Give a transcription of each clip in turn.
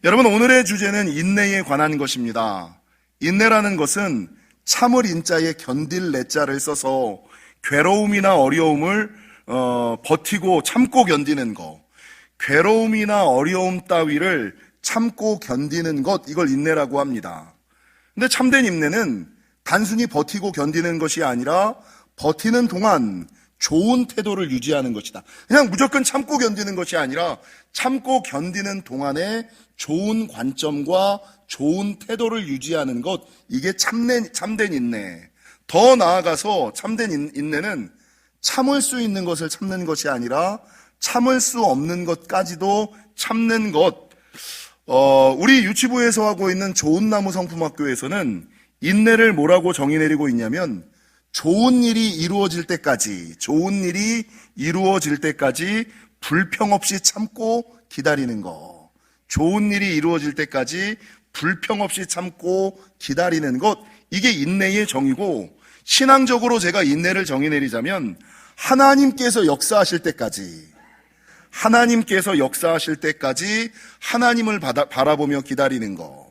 여러분, 오늘의 주제는 인내에 관한 것입니다. 인내라는 것은 참을 인자에 견딜 내자를 써서 괴로움이나 어려움을 버티고 참고 견디는 것, 괴로움이나 어려움 따위를 참고 견디는 것, 이걸 인내라고 합니다. 근데 참된 인내는 단순히 버티고 견디는 것이 아니라 버티는 동안 좋은 태도를 유지하는 것이다. 그냥 무조건 참고 견디는 것이 아니라 참고 견디는 동안에 좋은 관점과 좋은 태도를 유지하는 것, 이게 참된 인내. 더 나아가서 참된 인내는 참을 수 있는 것을 참는 것이 아니라 참을 수 없는 것까지도 참는 것. 우리 유치부에서 하고 있는 좋은나무 성품학교에서는 인내를 뭐라고 정의 내리고 있냐면 좋은 일이 이루어질 때까지 불평 없이 참고 기다리는 것. 좋은 일이 이루어질 때까지 불평 없이 참고 기다리는 것, 이게 인내의 정의고, 신앙적으로 제가 인내를 정의 내리자면 하나님께서 역사하실 때까지 하나님을 바라보며 기다리는 것,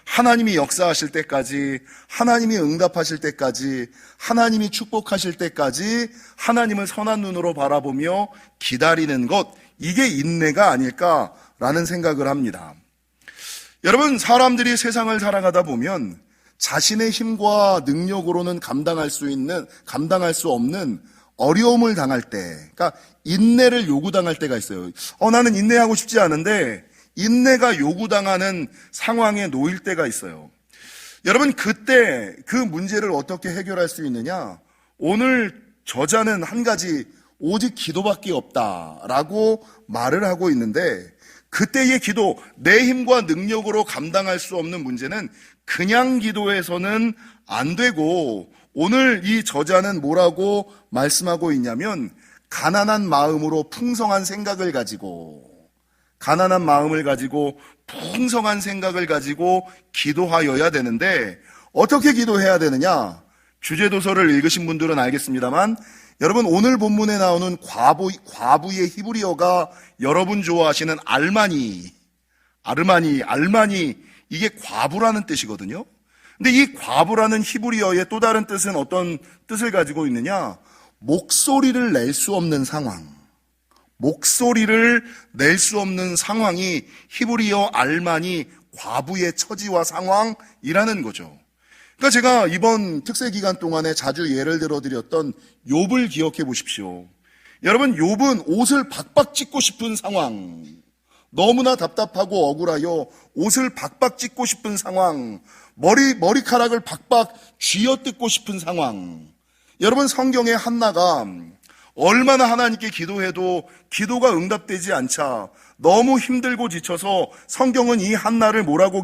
하나님이 역사하실 때까지, 하나님이 응답하실 때까지, 하나님이 축복하실 때까지 하나님을 선한 눈으로 바라보며 기다리는 것, 이게 인내가 아닐까라는 생각을 합니다. 여러분, 사람들이 세상을 살아가다 보면 자신의 힘과 능력으로는 감당할 수 없는 어려움을 당할 때, 그러니까 인내를 요구당할 때가 있어요. 나는 인내하고 싶지 않은데 인내가 요구당하는 상황에 놓일 때가 있어요. 여러분, 그때 그 문제를 어떻게 해결할 수 있느냐? 오늘 저자는 한 가지, 오직 기도밖에 없다라고 말을 하고 있는데, 그때의 기도, 내 힘과 능력으로 감당할 수 없는 문제는 그냥 기도해서는 안 되고, 오늘 이 저자는 뭐라고 말씀하고 있냐면, 가난한 마음으로 풍성한 생각을 가지고 풍성한 생각을 가지고 기도하여야 되는데, 어떻게 기도해야 되느냐? 주제도서를 읽으신 분들은 알겠습니다만, 여러분, 오늘 본문에 나오는 과부의 히브리어가 여러분 좋아하시는 알마니, 이게 과부라는 뜻이거든요. 근데 이 과부라는 히브리어의 또 다른 뜻은 어떤 뜻을 가지고 있느냐? 목소리를 낼 수 없는 상황이 히브리어 알마니, 과부의 처지와 상황이라는 거죠. 그러니까 제가 이번 특세 기간 동안에 자주 예를 들어드렸던 욥을 기억해 보십시오. 여러분, 욥은 옷을 박박 찢고 싶은 상황, 너무나 답답하고 억울하여 옷을 박박 찢고 싶은 상황, 머리카락을 박박 쥐어뜯고 싶은 상황. 여러분, 성경의 한나가 얼마나 하나님께 기도해도 기도가 응답되지 않자 너무 힘들고 지쳐서 성경은 이 한나를 뭐라고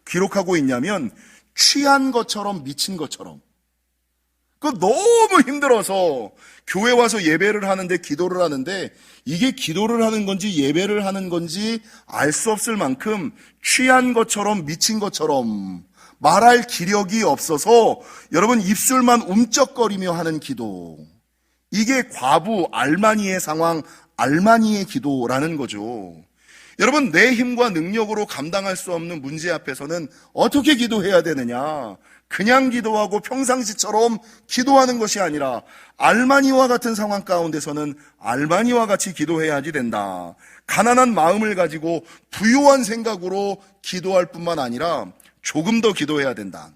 기록하고 있냐면, 취한 것처럼 미친 것처럼. 너무 힘들어서 교회 와서 예배를 하는데, 기도를 하는데, 이게 기도를 하는 건지 예배를 하는 건지 알 수 없을 만큼 취한 것처럼 미친 것처럼 말할 기력이 없어서 여러분, 입술만 움쩍거리며 하는 기도. 이게 과부 알마니의 상황, 알마니의 기도라는 거죠. 여러분, 내 힘과 능력으로 감당할 수 없는 문제 앞에서는 어떻게 기도해야 되느냐? 그냥 기도하고 평상시처럼 기도하는 것이 아니라 알마니와 같은 상황 가운데서는 알마니와 같이 기도해야지 된다. 가난한 마음을 가지고 부요한 생각으로 기도할 뿐만 아니라 조금 더 기도해야 된다.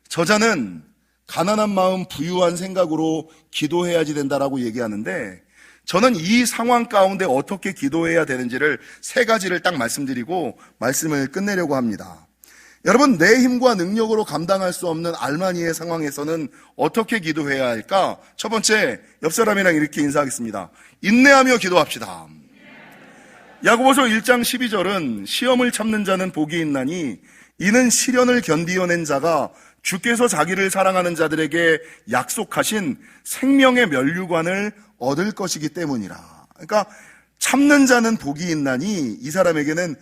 저자는 가난한 마음, 부유한 생각으로 기도해야지 된다라고 얘기하는데, 저는 이 상황 가운데 어떻게 기도해야 되는지를 세 가지를 딱 말씀드리고 말씀을 끝내려고 합니다. 여러분, 내 힘과 능력으로 감당할 수 없는 알마니의 상황에서는 어떻게 기도해야 할까? 첫 번째, 옆 사람이랑 이렇게 인사하겠습니다. 인내하며 기도합시다. 야고보서 1장 12절은 시험을 참는 자는 복이 있나니 이는 시련을 견디어낸 자가 주께서 자기를 사랑하는 자들에게 약속하신 생명의 면류관을 얻을 것이기 때문이라. 그러니까 참는 자는 복이 있나니 이 사람에게는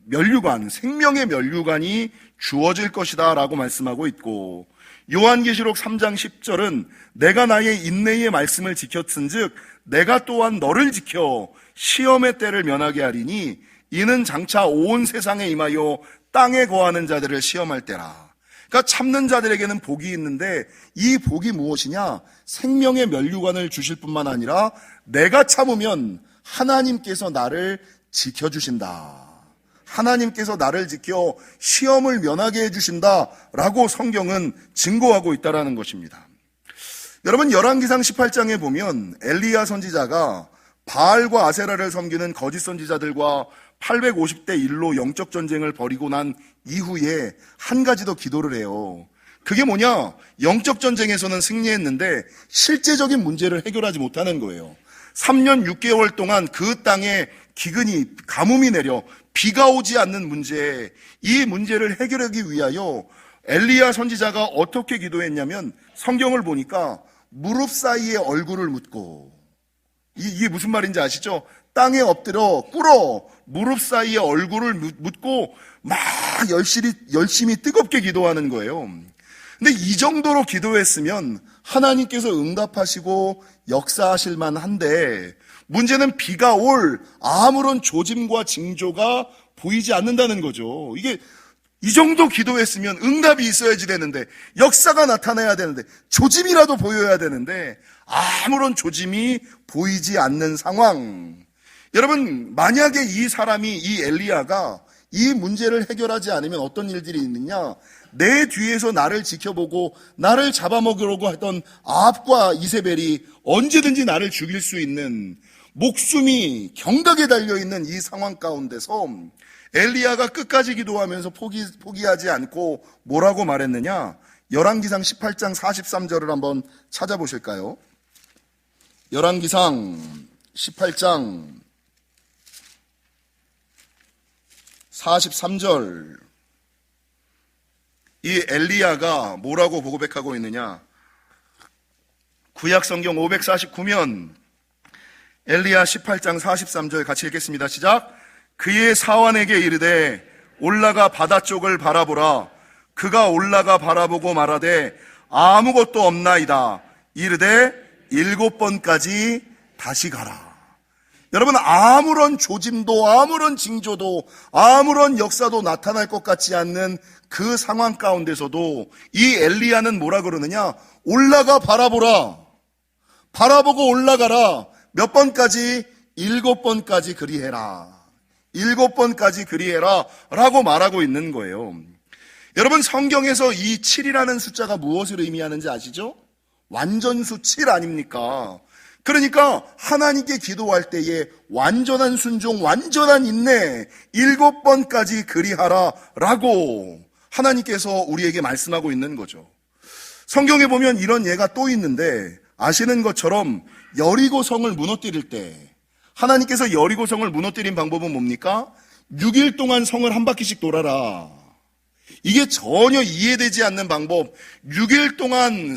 면류관, 생명의 면류관이 주어질 것이다 라고 말씀하고 있고, 요한계시록 3장 10절은 내가 나의 인내의 말씀을 지켰은즉 내가 또한 너를 지켜 시험의 때를 면하게 하리니 이는 장차 온 세상에 임하여 땅에 거하는 자들을 시험할 때라. 그러니까 참는 자들에게는 복이 있는데 이 복이 무엇이냐? 생명의 면류관을 주실 뿐만 아니라 내가 참으면 하나님께서 나를 지켜주신다. 하나님께서 나를 지켜 시험을 면하게 해주신다라고 성경은 증거하고 있다는 것입니다. 여러분, 열왕기상 18장에 보면 엘리야 선지자가 바알과 아세라를 섬기는 거짓 선지자들과 850대 1로 영적 전쟁을 벌이고 난 이후에 한 가지 더 기도를 해요. 그게 뭐냐? 영적 전쟁에서는 승리했는데 실제적인 문제를 해결하지 못하는 거예요. 3년 6개월 동안 그 땅에 기근이, 가뭄이 내려 비가 오지 않는 문제, 이 문제를 해결하기 위하여 엘리야 선지자가 어떻게 기도했냐면 성경을 보니까 무릎 사이에 얼굴을 묻고, 이게 무슨 말인지 아시죠? 땅에 엎드려 꿇어 무릎 사이에 얼굴을 묻고 막 열심히 뜨겁게 기도하는 거예요. 근데 이 정도로 기도했으면 하나님께서 응답하시고 역사하실 만한데 문제는 비가 올 아무런 조짐과 징조가 보이지 않는다는 거죠. 이게 이 정도 기도했으면 응답이 있어야지 되는데, 역사가 나타나야 되는데, 조짐이라도 보여야 되는데 아무런 조짐이 보이지 않는 상황. 여러분, 만약에 이 엘리야가 이 문제를 해결하지 않으면 어떤 일들이 있느냐? 내 뒤에서 나를 지켜보고 나를 잡아먹으려고 하던 아합과 이세벨이 언제든지 나를 죽일 수 있는, 목숨이 경각에 달려있는 이 상황 가운데서 엘리야가 끝까지 기도하면서 포기하지 않고 뭐라고 말했느냐? 열왕기상 18장 43절을 한번 찾아보실까요? 열왕기상 18장 43절. 이 엘리야가 뭐라고 보고백하고 있느냐? 구약성경 549면 엘리야 18장 43절 같이 읽겠습니다. 시작. 그의 사환에게 이르되 올라가 바다 쪽을 바라보라. 그가 올라가 바라보고 말하되 아무것도 없나이다. 이르되 7번까지 다시 가라. 여러분, 아무런 조짐도 아무런 징조도 아무런 역사도 나타날 것 같지 않는 그 상황 가운데서도 이 엘리야는 뭐라 그러느냐? 올라가 바라보라. 바라보고 올라가라. 몇 번까지? 7번까지 그리해라. 7번까지 그리해라 라고 말하고 있는 거예요. 여러분, 성경에서 이 7이라는 숫자가 무엇을 의미하는지 아시죠? 완전수 7 아닙니까? 그러니까 하나님께 기도할 때에 완전한 순종, 완전한 인내, 7번까지 그리하라 라고 하나님께서 우리에게 말씀하고 있는 거죠. 성경에 보면 이런 예가 또 있는데, 아시는 것처럼 여리고 성을 무너뜨릴 때 하나님께서 여리고 성을 무너뜨린 방법은 뭡니까? 6일 동안 성을 한 바퀴씩 돌아라. 이게 전혀 이해되지 않는 방법. 6일 동안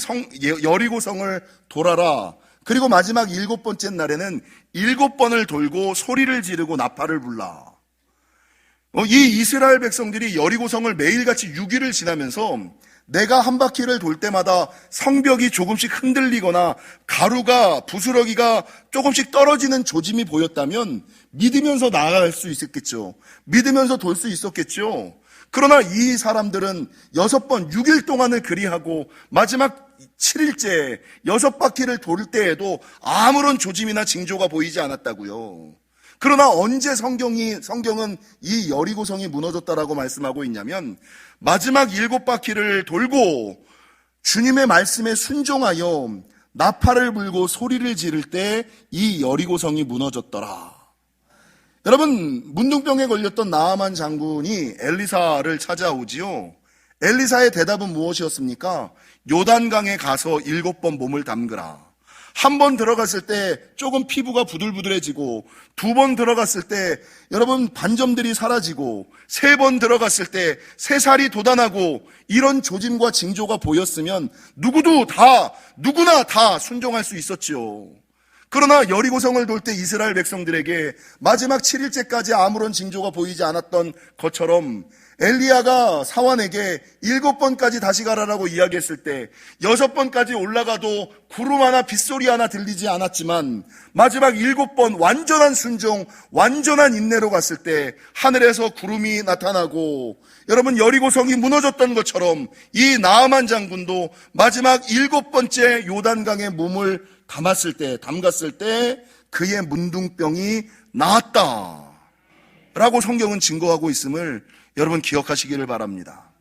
여리고 성을 돌아라. 그리고 마지막 7번째 날에는 7번을 돌고 소리를 지르고 나팔을 불라. 이 이스라엘 백성들이 여리고 성을 매일같이 6일을 지나면서 내가 한 바퀴를 돌 때마다 성벽이 조금씩 흔들리거나 가루가, 부스러기가 조금씩 떨어지는 조짐이 보였다면 믿으면서 나아갈 수 있었겠죠. 믿으면서 돌 수 있었겠죠. 그러나 이 사람들은 6번, 6일 동안을 그리하고 마지막 7일째 6바퀴를 돌 때에도 아무런 조짐이나 징조가 보이지 않았다고요. 그러나 언제 성경은 이 여리고성이 무너졌다라고 말씀하고 있냐면 마지막 7바퀴를 돌고 주님의 말씀에 순종하여 나팔을 불고 소리를 지를 때 이 여리고성이 무너졌더라. 여러분, 문둥병에 걸렸던 나아만 장군이 엘리사를 찾아오지요. 엘리사의 대답은 무엇이었습니까? 요단강에 가서 7번 몸을 담그라. 한 번 들어갔을 때 조금 피부가 부들부들해지고, 2번 들어갔을 때 여러분 반점들이 사라지고, 3번 들어갔을 때 새살이 돋아나고, 이런 조짐과 징조가 보였으면 누구나 다 순종할 수 있었지요. 그러나 여리고성을 돌 때 이스라엘 백성들에게 마지막 7일째까지 아무런 징조가 보이지 않았던 것처럼 엘리야가 사환에게 7번까지 다시 가라라고 이야기했을 때 6번까지 올라가도 구름 하나 빗소리 하나 들리지 않았지만 마지막 7번 완전한 순종, 완전한 인내로 갔을 때 하늘에서 구름이 나타나고, 여러분 여리고성이 무너졌던 것처럼 이 나아만 장군도 마지막 7번째 요단강에 몸을 담갔을 때 그의 문둥병이 나았다 라고 성경은 증거하고 있음을 여러분 기억하시기를 바랍니다.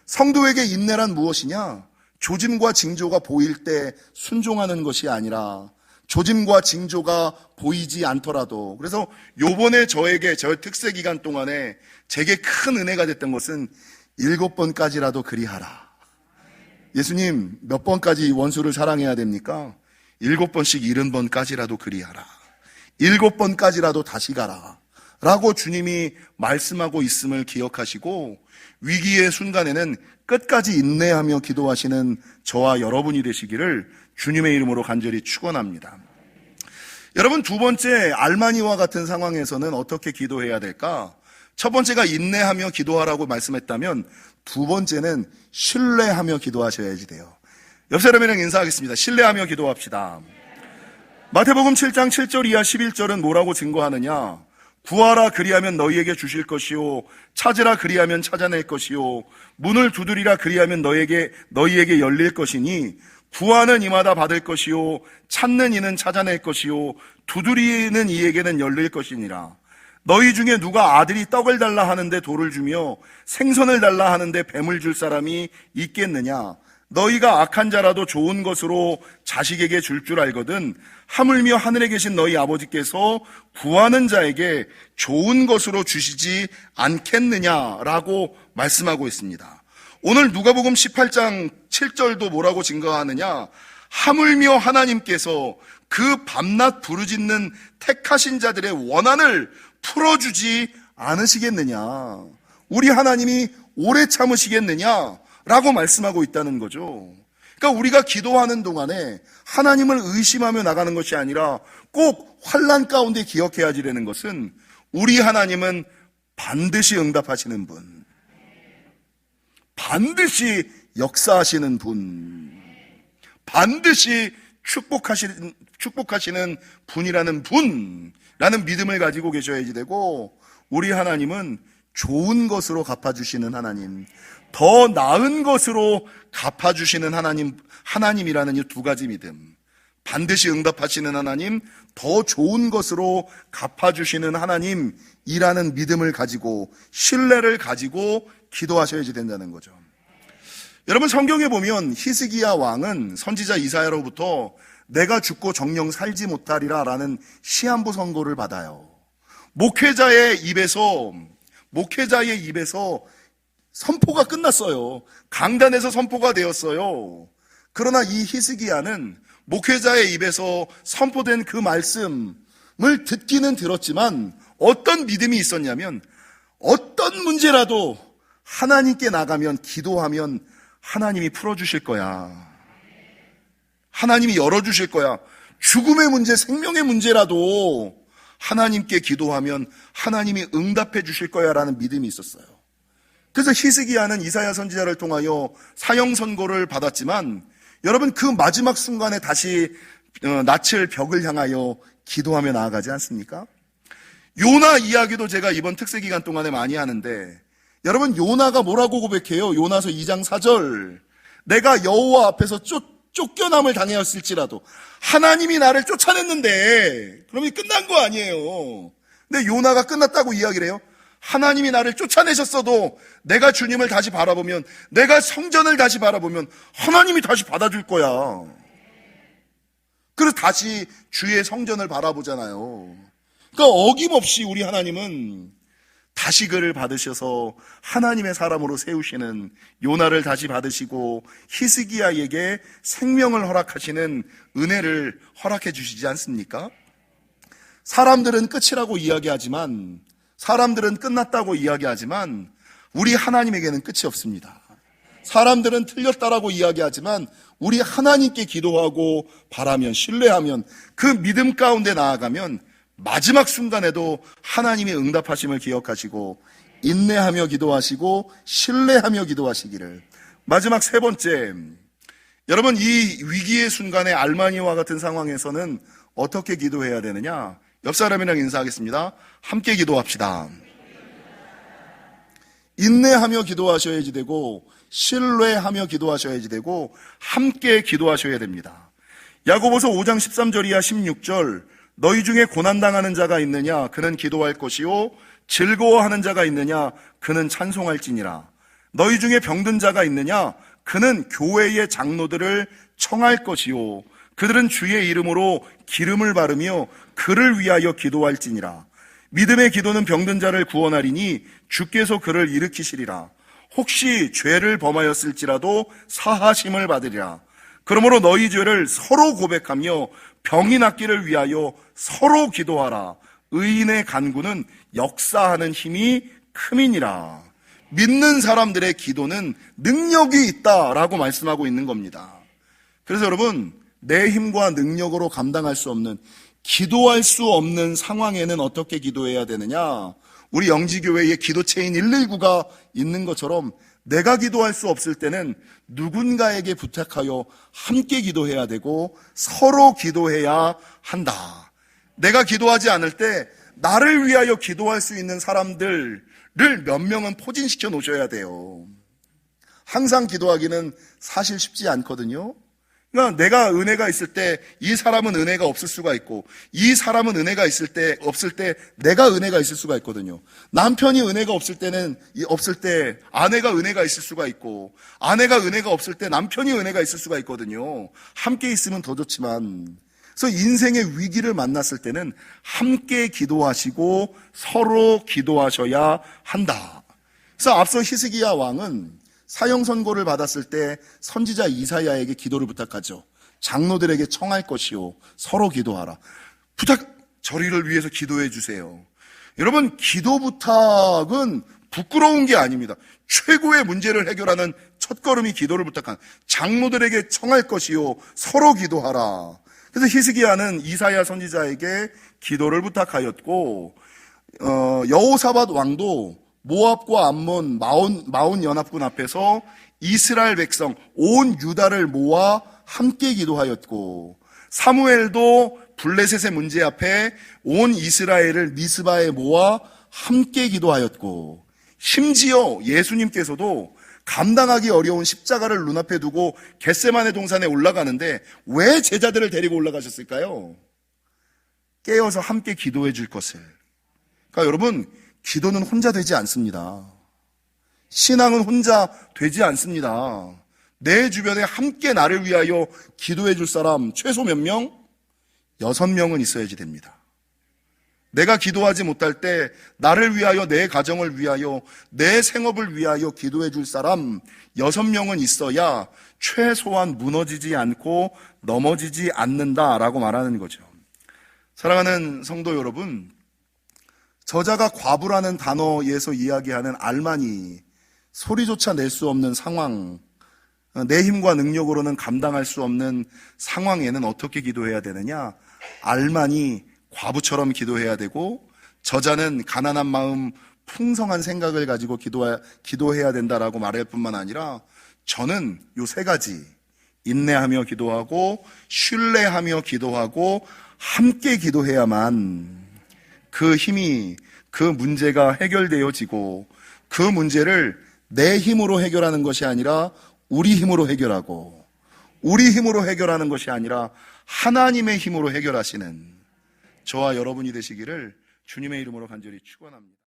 성도에게 인내란 무엇이냐? 조짐과 징조가 보일 때 순종하는 것이 아니라 조짐과 징조가 보이지 않더라도, 그래서 요번에 저의 특세 기간 동안에 제게 큰 은혜가 됐던 것은 7번까지라도 그리하라. 예수님 몇 번까지 원수를 사랑해야 됩니까? 7번씩 70번까지라도 그리하라. 7번까지라도 다시 가라 라고 주님이 말씀하고 있음을 기억하시고, 위기의 순간에는 끝까지 인내하며 기도하시는 저와 여러분이 되시기를 주님의 이름으로 간절히 축원합니다. 여러분, 두 번째, 알마니와 같은 상황에서는 어떻게 기도해야 될까? 첫 번째가 인내하며 기도하라고 말씀했다면 두 번째는 신뢰하며 기도하셔야지 돼요. 옆 사람이랑 인사하겠습니다. 신뢰하며 기도합시다. 마태복음 7장 7절 이하 11절은 뭐라고 증거하느냐? 구하라 그리하면 너희에게 주실 것이요, 찾으라 그리하면 찾아낼 것이요, 문을 두드리라 그리하면 너희에게 열릴 것이니, 구하는 이마다 받을 것이요, 찾는 이는 찾아낼 것이요, 두드리는 이에게는 열릴 것이니라. 너희 중에 누가 아들이 떡을 달라 하는데 돌을 주며 생선을 달라 하는데 뱀을 줄 사람이 있겠느냐? 너희가 악한 자라도 좋은 것으로 자식에게 줄 알거든 하물며 하늘에 계신 너희 아버지께서 구하는 자에게 좋은 것으로 주시지 않겠느냐라고 말씀하고 있습니다. 오늘 누가복음 18장 7절도 뭐라고 증거하느냐? 하물며 하나님께서 그 밤낮 부르짖는 택하신 자들의 원한을 풀어주지 않으시겠느냐? 우리 하나님이 오래 참으시겠느냐? 라고 말씀하고 있다는 거죠. 그러니까 우리가 기도하는 동안에 하나님을 의심하며 나가는 것이 아니라 꼭 환난 가운데 기억해야 되는 것은 우리 하나님은 반드시 응답하시는 분, 반드시 역사하시는 분, 반드시 축복하시는 분이라는 분라는 믿음을 가지고 계셔야지 되고, 우리 하나님은 좋은 것으로 갚아주시는 하나님, 더 나은 것으로 갚아주시는 하나님이라는 이 두 가지 믿음, 반드시 응답하시는 하나님, 더 좋은 것으로 갚아주시는 하나님이라는 믿음을 가지고, 신뢰를 가지고 기도하셔야지 된다는 거죠. 여러분, 성경에 보면 히스기야 왕은 선지자 이사야로부터 내가 죽고 정령 살지 못하리라 라는 시한부 선고를 받아요. 목회자의 입에서 선포가 끝났어요. 강단에서 선포가 되었어요. 그러나 이 히스기야는 목회자의 입에서 선포된 그 말씀을 듣기는 들었지만 어떤 믿음이 있었냐면, 어떤 문제라도 하나님께 나가면, 기도하면 하나님이 풀어주실 거야. 하나님이 열어주실 거야. 죽음의 문제, 생명의 문제라도 하나님께 기도하면 하나님이 응답해 주실 거야 라는 믿음이 있었어요. 그래서 히스기야는 이사야 선지자를 통하여 사형 선고를 받았지만, 여러분 그 마지막 순간에 다시 낯을 벽을 향하여 기도하며 나아가지 않습니까? 요나 이야기도 제가 이번 특세 기간 동안에 많이 하는데, 여러분 요나가 뭐라고 고백해요? 요나서 2장 4절, 내가 여호와 앞에서 쫓겨남을 당하였을지라도 하나님이 나를 쫓아냈는데, 그럼 끝난 거 아니에요. 근데 요나가 끝났다고 이야기를 해요. 하나님이 나를 쫓아내셨어도 내가 주님을 다시 바라보면, 내가 성전을 다시 바라보면 하나님이 다시 받아줄 거야. 그래서 다시 주의 성전을 바라보잖아요. 그러니까 어김없이 우리 하나님은 다시그를 받으셔서 하나님의 사람으로 세우시는, 요나를 다시 받으시고 히스기야에게 생명을 허락하시는 은혜를 허락해 주시지 않습니까? 사람들은 끝이라고 이야기하지만, 사람들은 끝났다고 이야기하지만 우리 하나님에게는 끝이 없습니다. 사람들은 틀렸다라고 이야기하지만 우리 하나님께 기도하고 바라면, 신뢰하면, 그 믿음 가운데 나아가면 마지막 순간에도 하나님의 응답하심을 기억하시고 인내하며 기도하시고 신뢰하며 기도하시기를. 마지막 세 번째, 여러분 이 위기의 순간에 알마니와 같은 상황에서는 어떻게 기도해야 되느냐? 옆 사람이랑 인사하겠습니다. 함께 기도합시다. 인내하며 기도하셔야지 되고 신뢰하며 기도하셔야지 되고 함께 기도하셔야 됩니다. 야고보서 5장 13절 이하 16절, 너희 중에 고난당하는 자가 있느냐? 그는 기도할 것이요 즐거워하는 자가 있느냐? 그는 찬송할지니라. 너희 중에 병든 자가 있느냐? 그는 교회의 장로들을 청할 것이요 그들은 주의 이름으로 기름을 바르며 그를 위하여 기도할지니라. 믿음의 기도는 병든 자를 구원하리니 주께서 그를 일으키시리라. 혹시 죄를 범하였을지라도 사하심을 받으리라. 그러므로 너희 죄를 서로 고백하며 병이 낫기를 위하여 서로 기도하라. 의인의 간구는 역사하는 힘이 큼이니라. 믿는 사람들의 기도는 능력이 있다라고 말씀하고 있는 겁니다. 그래서 여러분, 내 힘과 능력으로 감당할 수 없는, 기도할 수 없는 상황에는 어떻게 기도해야 되느냐? 우리 영지교회에 기도체인 119가 있는 것처럼 내가 기도할 수 없을 때는 누군가에게 부탁하여 함께 기도해야 되고 서로 기도해야 한다. 내가 기도하지 않을 때 나를 위하여 기도할 수 있는 사람들을 몇 명은 포진시켜 놓으셔야 돼요. 항상 기도하기는 사실 쉽지 않거든요. 그러니까 내가 은혜가 있을 때 이 사람은 은혜가 없을 수가 있고, 이 사람은 은혜가 있을 때 없을 때 내가 은혜가 있을 수가 있거든요. 남편이 은혜가 없을 때는 없을 때 아내가 은혜가 있을 수가 있고, 아내가 은혜가 없을 때 남편이 은혜가 있을 수가 있거든요. 함께 있으면 더 좋지만, 그래서 인생의 위기를 만났을 때는 함께 기도하시고 서로 기도하셔야 한다. 그래서 앞서 히스기야 왕은 사형 선고를 받았을 때 선지자 이사야에게 기도를 부탁하죠. 장로들에게 청할 것이요 서로 기도하라. 저리를 위해서 기도해 주세요. 여러분, 기도 부탁은 부끄러운 게 아닙니다. 최고의 문제를 해결하는 첫걸음이 기도를 부탁한, 장로들에게 청할 것이요 서로 기도하라. 그래서 히스기야는 이사야 선지자에게 기도를 부탁하였고, 여호사밧 왕도 모압과 암몬 마온 연합군 앞에서 이스라엘 백성 온 유다를 모아 함께 기도하였고, 사무엘도 블레셋의 문제 앞에 온 이스라엘을 미스바에 모아 함께 기도하였고, 심지어 예수님께서도 감당하기 어려운 십자가를 눈앞에 두고 겟세마네 동산에 올라가는데 왜 제자들을 데리고 올라가셨을까요? 깨어서 함께 기도해 줄 것을. 그러니까 여러분, 기도는 혼자 되지 않습니다. 신앙은 혼자 되지 않습니다. 내 주변에 함께 나를 위하여 기도해 줄 사람 최소 몇 명? 6명은 있어야지 됩니다. 내가 기도하지 못할 때 나를 위하여, 내 가정을 위하여, 내 생업을 위하여 기도해 줄 사람 6명은 있어야 최소한 무너지지 않고 넘어지지 않는다라고 말하는 거죠. 사랑하는 성도 여러분, 저자가 과부라는 단어에서 이야기하는 알마니, 소리조차 낼 수 없는 상황, 내 힘과 능력으로는 감당할 수 없는 상황에는 어떻게 기도해야 되느냐? 알마니 과부처럼 기도해야 되고, 저자는 가난한 마음, 풍성한 생각을 가지고 기도해야 된다라고 말할 뿐만 아니라, 저는 요 3가지, 인내하며 기도하고 신뢰하며 기도하고 함께 기도해야만 그 힘이, 그 문제가 해결되어지고, 그 문제를 내 힘으로 해결하는 것이 아니라 우리 힘으로 해결하고, 우리 힘으로 해결하는 것이 아니라 하나님의 힘으로 해결하시는 저와 여러분이 되시기를 주님의 이름으로 간절히 축원합니다.